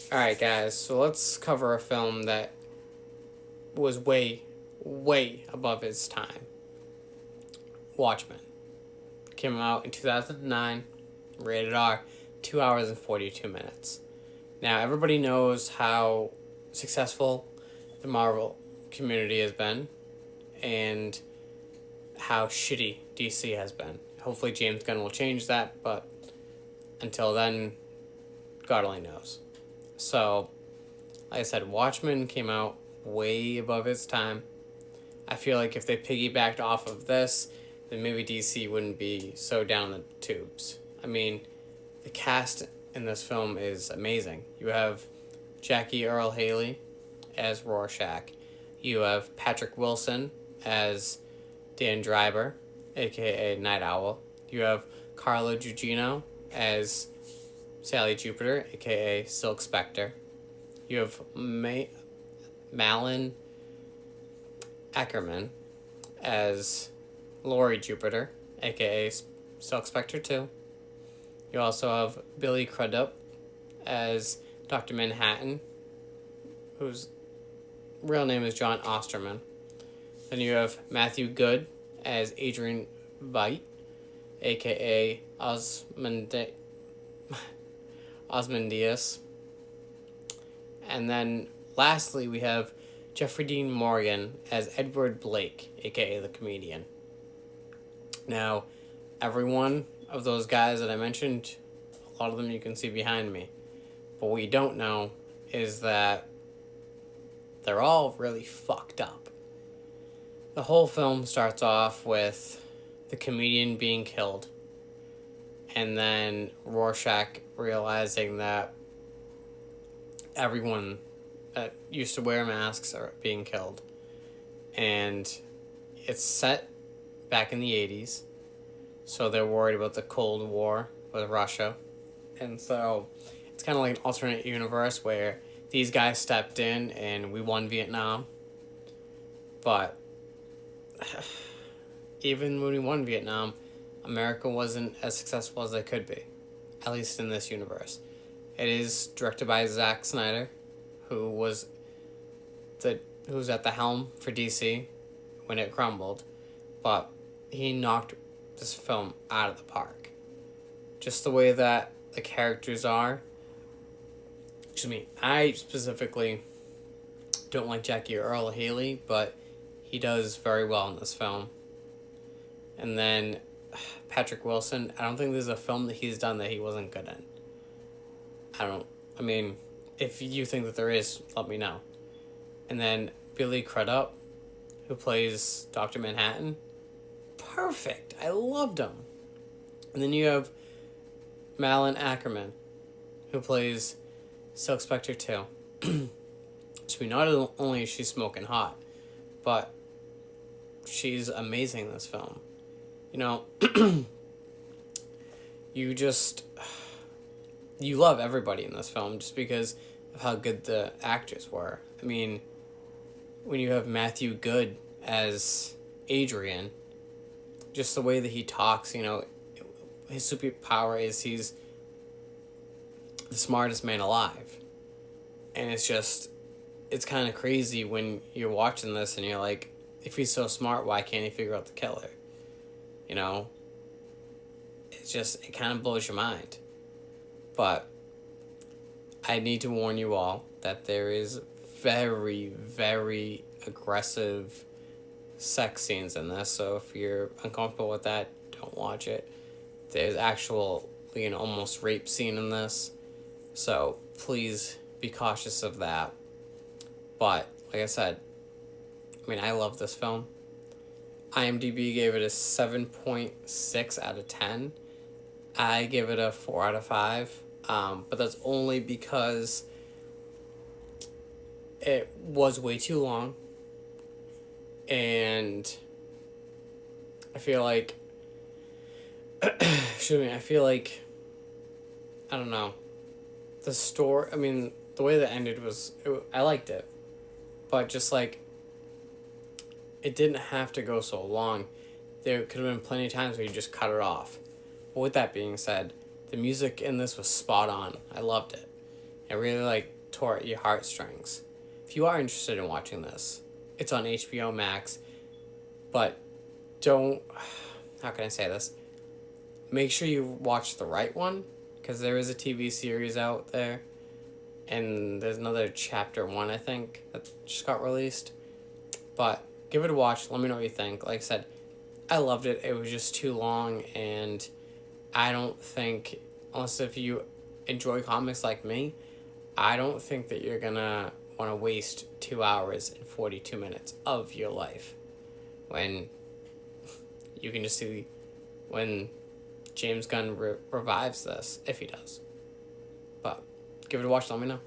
Alright, guys, so let's cover a film that was way, way above its time. Watchmen. Came out in 2009, rated R, 2 hours and 42 minutes. Now, everybody knows how successful the Marvel community has been and how shitty DC has been. Hopefully, James Gunn will change that, but until then, God only knows. So, like I said, Watchmen came out way above its time. I feel like if they piggybacked off of this, then maybe DC wouldn't be so down the tubes. I mean, the cast in this film is amazing. You have Jackie Earle Haley as Rorschach. You have Patrick Wilson as Dan Driver, aka Night Owl. You have Carla Gugino as Sally Jupiter, aka Silk Spectre. You have Malin Ackerman as Laurie Jupiter, aka Silk Spectre 2. You also have Billy Crudup as Dr. Manhattan, whose real name is John Osterman. Then you have Matthew Good as Adrian Veidt, aka Osmondius. And then lastly, we have Jeffrey Dean Morgan as Edward Blake, aka the comedian. Now, every one of those guys that I mentioned, a lot of them you can see behind me. But what you don't know is that they're all really fucked up. The whole film starts off with the comedian being killed, and then Rorschach realizing that everyone that used to wear masks are being killed. And it's set back in the 80s, so they're worried about the Cold War with Russia. And so it's kind of like an alternate universe where these guys stepped in and we won Vietnam. But even when we won Vietnam, America wasn't as successful as they could be, at least in this universe. It is directed by Zack Snyder, who was at the helm for DC when it crumbled, but he knocked this film out of the park. Just the way that the characters are. I specifically don't like Jackie Earle Haley, but he does very well in this film. And then Patrick Wilson, I don't think there's a film that he's done that he wasn't good in. If you think that there is, let me know. And then Billy Crudup, who plays Dr. Manhattan, perfect. I loved him. And then you have Malin Ackerman, who plays Silk Spectre 2. Not only is she smoking hot, but she's amazing in this film. You love everybody in this film just because of how good the actors were. I mean, when you have Matthew Good as Adrian, just the way that he talks, his superpower is he's the smartest man alive. And it's kind of crazy when you're watching this and you're like, if he's so smart, why can't he figure out the killer? It kind of blows your mind. But I need to warn you all that there is very, very aggressive sex scenes in this. So if you're uncomfortable with that, don't watch it. There's actual, almost rape scene in this. So please be cautious of that. But like I said, I love this film. IMDb gave it a 7.6 out of 10. I give it a 4 out of 5. But that's only because it was way too long. And I feel like, I don't know. The story, the way that ended I liked it. But just like, it didn't have to go so long. There could have been plenty of times where you just cut it off. But with that being said, the music in this was spot on. I loved it. I really tore at your heartstrings. If you are interested in watching this, it's on HBO Max, but don't, how can I say this? Make sure you watch the right one, because there is a TV series out there, and there's another chapter 1, I think, that just got released. But give it a watch. Let me know what you think. Like I said, I loved it. It was just too long, and I don't think, unless if you enjoy comics like me, I don't think that you're gonna want to waste 2 hours and 42 minutes of your life when you can just see when James Gunn revives this, if he does. But give it a watch. Let me know.